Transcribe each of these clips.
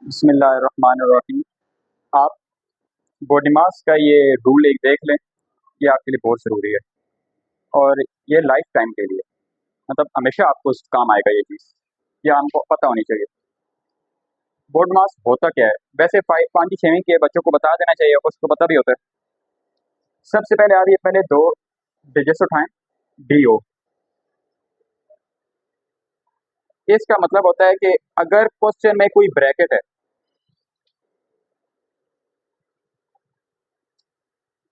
बिस्मिल्लाहिर्रहमानिर्रहीम। आप body mass का ये रूल एक देख लें, ये आपके लिए बहुत ज़रूरी है और ये लाइफ टाइम के लिए, मतलब हमेशा आपको काम आएगा ये चीज़, ये हमको पता होनी चाहिए। बॉडी मास होता क्या है? वैसे 5वीं 6वीं के बच्चों को बता देना चाहिए, उसको पता भी होता है। सबसे पहले आप ये पहले 2 डिजिट्स उठाएं, DO। इसका मतलब होता है कि अगर क्वेश्चन में कोई ब्रैकेट है,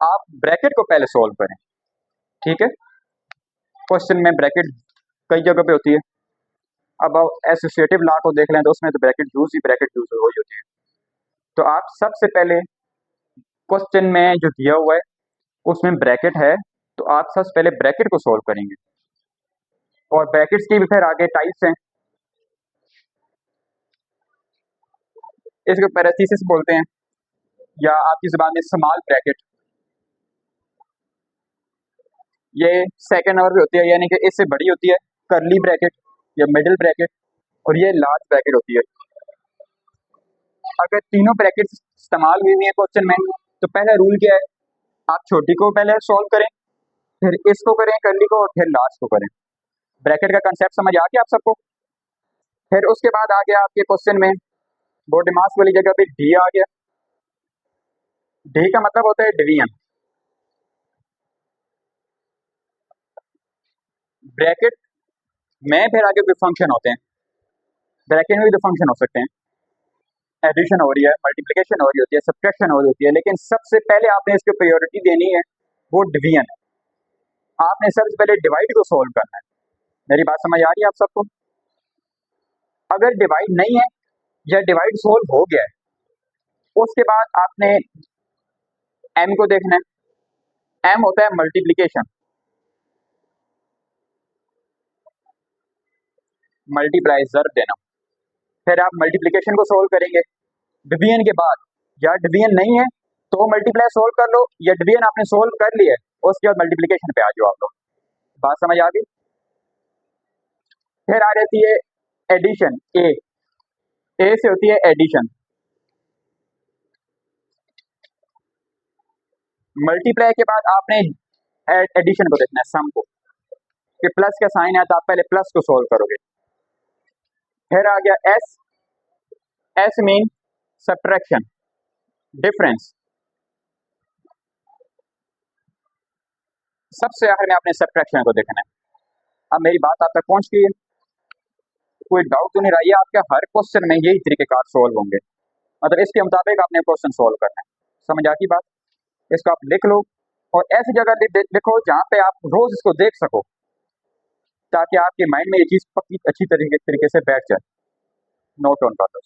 आप ब्रैकेट को पहले सॉल्व करें, ठीक है। क्वेश्चन में ब्रैकेट कई जगह पे होती है। अब एसोसिएटिव लॉ को देख लें तो उसमें तो ब्रैकेट यूज वही होती है। तो आप सबसे पहले क्वेश्चन में जो दिया हुआ है उसमें ब्रैकेट है, तो आप सबसे पहले ब्रैकेट को सॉल्व करेंगे। और ब्रैकेट्स की भी फिर आगे टाइप्स हैं, इसको पैरेंथेसिस बोलते हैं या आपकी जुबान में स्मॉल ब्रैकेट। ये सेकंड नंबर पे होती है, यानी कि इससे बड़ी होती है करली ब्रैकेट या मिडिल ब्रैकेट, और ये लार्ज ब्रैकेट होती है। अगर तीनों ब्रैकेट्स इस्तेमाल हुई हुई है क्वेश्चन में, तो पहला रूल क्या है? आप छोटी को पहले सॉल्व करें, फिर इसको करें करली को, और फिर लास्ट को करें। ब्रैकेट का कंसेप्ट समझ आ गया आप सबको? फिर उसके बाद आ गया आपके क्वेश्चन में बॉडी मास वाली जगह पे डी आ गया। डी का मतलब होता है डिवीजन। ब्रैकेट में फिर आगे कोई फंक्शन होते हैं, ब्रैकेट में भी तो फंक्शन हो सकते हैं। एडिशन हो रही है, मल्टीप्लिकेशन हो रही होती है, सब्ट्रैक्शन हो रही होती है, लेकिन सबसे पहले आपने इसको प्रायोरिटी देनी है, वो डिवीजन है। आपने सबसे पहले डिवाइड को सोल्व करना है। मेरी बात समझ आ रही है आप सबको? अगर डिवाइड नहीं है या डिवाइड सोल्व हो गया है, उसके बाद आपने एम को देखना है। एम होता है मल्टीप्लिकेशन, मल्टीप्लाई ज़र्ब देना। फिर आप मल्टीप्लिकेशन को सोल्व करेंगे डिवीजन के बाद, या डिवीजन नहीं है तो मल्टीप्लाई सोल्व कर लो, या डिवीजन आपने सोल्व कर लिया है उसके बाद मल्टीप्लिकेशन पे आ जाओ आप लोग। बात समझ आ गई? फिर आ जाती है एडिशन। ए से होती है एडिशन। मल्टीप्लाई के बाद आपने एडिशन को देखना है, सम को, कि प्लस का साइन है तो आप पहले प्लस को सोल्व करोगे। फिर आ गया S. S mean subtraction, difference. सबसे आखिर में आपने सब्ट्रैक्शन को देखना है। अब मेरी बात आप तक पहुंच गई है? कोई डाउट तो नहीं रहा? ये आपके हर क्वेश्चन में यही तरीकेकार सोल्व होंगे, मतलब इसके मुताबिक आपने क्वेश्चन सोल्व करना है। समझ आती बात? इसको आप लिख लो और ऐसी जगह लिखो जहाँ पे आप रोज इसको देख सको, ताकि आपके माइंड में ये चीज पक्की अच्छी तरीके से बैठ जाए। नोट ऑन कर दो।